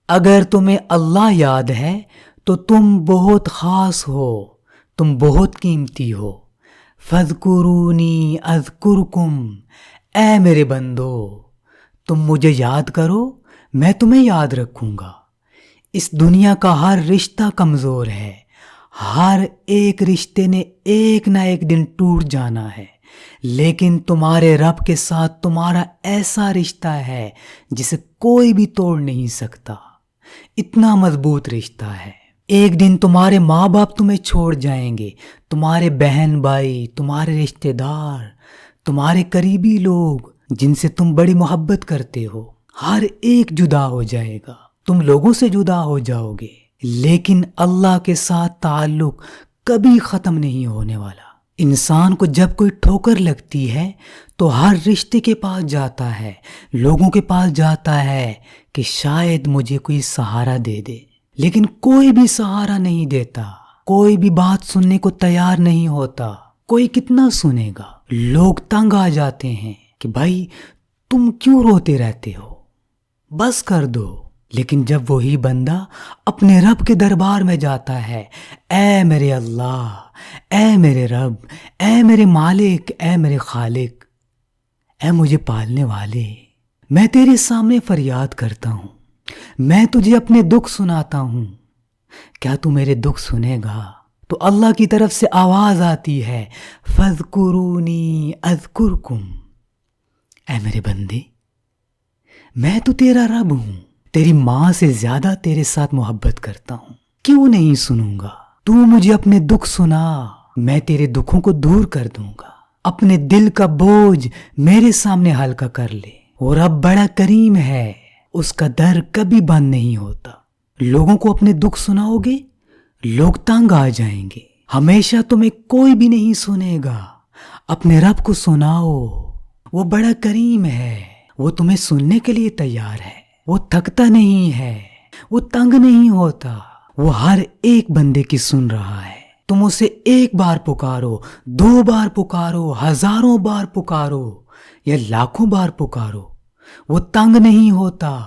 اگر تمہیں اللہ یاد ہے تو تم بہت خاص ہو، تم بہت قیمتی ہو۔ فاذکرونی اذکرکم، اے میرے بندو تم مجھے یاد کرو، میں تمہیں یاد رکھوں گا۔ اس دنیا کا ہر رشتہ کمزور ہے، ہر ایک رشتے نے ایک نہ ایک دن ٹوٹ جانا ہے، لیکن تمہارے رب کے ساتھ تمہارا ایسا رشتہ ہے جسے کوئی بھی توڑ نہیں سکتا، اتنا مضبوط رشتہ ہے۔ ایک دن تمہارے ماں باپ تمہیں چھوڑ جائیں گے، تمہارے بہن بھائی، تمہارے رشتہ دار، تمہارے قریبی لوگ جن سے تم بڑی محبت کرتے ہو، ہر ایک جدا ہو جائے گا، تم لوگوں سے جدا ہو جاؤ گے، لیکن اللہ کے ساتھ تعلق کبھی ختم نہیں ہونے والا۔ انسان کو جب کوئی ٹھوکر لگتی ہے تو ہر رشتے کے پاس جاتا ہے، لوگوں کے پاس جاتا ہے کہ شاید مجھے کوئی سہارا دے دے، لیکن کوئی بھی سہارا نہیں دیتا، کوئی بھی بات سننے کو تیار نہیں ہوتا، کوئی کتنا سنے گا۔ لوگ تنگ آ جاتے ہیں کہ بھائی تم کیوں روتے رہتے ہو، بس کر دو۔ لیکن جب وہی بندہ اپنے رب کے دربار میں جاتا ہے، اے میرے اللہ، اے میرے رب، اے میرے مالک، اے میرے خالق، اے مجھے پالنے والے، میں تیرے سامنے فریاد کرتا ہوں، میں تجھے اپنے دکھ سناتا ہوں، کیا تو میرے دکھ سنے گا؟ تو اللہ کی طرف سے آواز آتی ہے، فاذکرونی اذکرکم، اے میرے بندے میں تو تیرا رب ہوں، تیری ماں سے زیادہ تیرے ساتھ محبت کرتا ہوں، کیوں نہیں سنوں گا؟ تو مجھے اپنے دکھ سنا، میں تیرے دکھوں کو دور کر دوں گا، اپنے دل کا بوجھ میرے سامنے ہلکا کر لے۔ اور رب بڑا کریم ہے، اس کا در کبھی بند نہیں ہوتا۔ لوگوں کو اپنے دکھ سناؤ گے، لوگ تنگ آ جائیں گے، ہمیشہ تمہیں کوئی بھی نہیں سنے گا۔ اپنے رب کو سناؤ، وہ بڑا کریم ہے، وہ تمہیں سننے کے لیے تیار ہے، وہ تھکتا نہیں ہے، وہ تنگ نہیں ہوتا، وہ ہر ایک بندے کی سن رہا ہے۔ تم اسے ایک بار پکارو، 2 بار پکارو، ہزاروں بار پکارو یا لاکھوں بار پکارو، وہ تنگ نہیں ہوتا،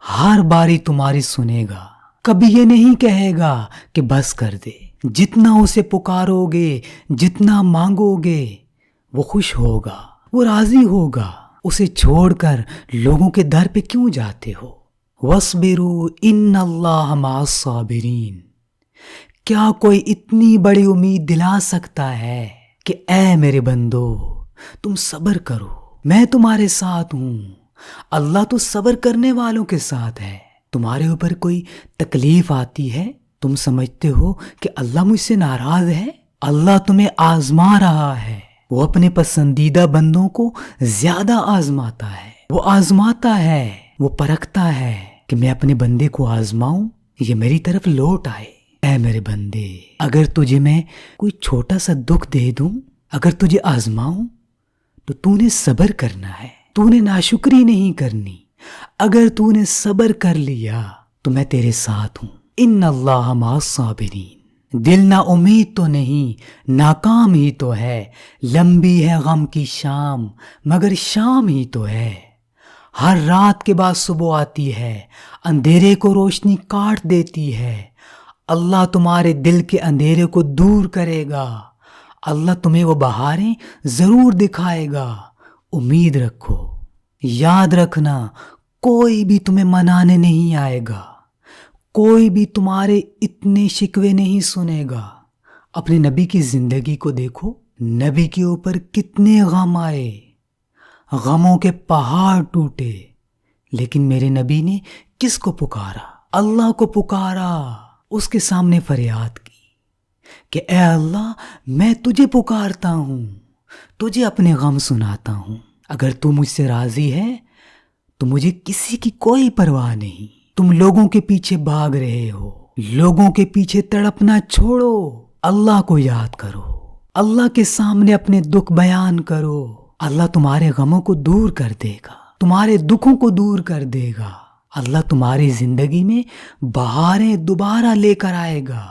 ہر باری تمہاری سنے گا، کبھی یہ نہیں کہے گا کہ بس کر دے۔ جتنا اسے پکارو گے، جتنا مانگو گے، وہ خوش ہوگا، وہ راضی ہوگا۔ اسے چھوڑ کر لوگوں کے در پہ کیوں جاتے ہو؟ وَاصْبِرُوا إِنَّ اللَّهَ مَعَ الصَّابِرِينَ۔ کیا کوئی اتنی بڑی امید دلا سکتا ہے کہ اے میرے بندو تم صبر کرو، میں تمہارے ساتھ ہوں۔ اللہ تو صبر کرنے والوں کے ساتھ ہے۔ تمہارے اوپر کوئی تکلیف آتی ہے، تم سمجھتے ہو کہ اللہ مجھ سے ناراض ہے؟ اللہ تمہیں آزما رہا ہے، وہ اپنے پسندیدہ بندوں کو زیادہ آزماتا ہے، وہ آزماتا ہے، وہ پرکھتا ہے کہ میں اپنے بندے کو آزماؤں، یہ میری طرف لوٹ آئے۔ اے میرے بندے، اگر تجھے میں کوئی چھوٹا سا دکھ دے دوں، اگر تجھے آزماؤں تو تو نے صبر کرنا ہے، تو نے ناشکری نہیں کرنی۔ اگر تو نے صبر کر لیا تو میں تیرے ساتھ ہوں۔ ان اللہ مع الصابرین۔ دل نا امید تو نہیں، ناکام ہی تو ہے، لمبی ہے غم کی شام مگر شام ہی تو ہے۔ ہر رات کے بعد صبح آتی ہے، اندھیرے کو روشنی کاٹ دیتی ہے۔ اللہ تمہارے دل کے اندھیرے کو دور کرے گا، اللہ تمہیں وہ بہاریں ضرور دکھائے گا۔ امید رکھو، یاد رکھنا کوئی بھی تمہیں منانے نہیں آئے گا، کوئی بھی تمہارے اتنے شکوے نہیں سنے گا۔ اپنے نبی کی زندگی کو دیکھو، نبی کے اوپر کتنے غم آئے، غموں کے پہاڑ ٹوٹے، لیکن میرے نبی نے کس کو پکارا؟ اللہ کو پکارا، اس کے سامنے فریاد کی کہ اے اللہ میں تجھے پکارتا ہوں، تجھے اپنے غم سناتا ہوں، اگر تو مجھ سے راضی ہے تو مجھے کسی کی کوئی پرواہ نہیں۔ تم لوگوں کے پیچھے بھاگ رہے ہو، لوگوں کے پیچھے تڑپنا چھوڑو، اللہ کو یاد کرو، اللہ کے سامنے اپنے دکھ بیان کرو، اللہ تمہارے غموں کو دور کر دے گا، تمہارے دکھوں کو دور کر دے گا، اللہ تمہاری زندگی میں بہاریں دوبارہ لے کر آئے گا۔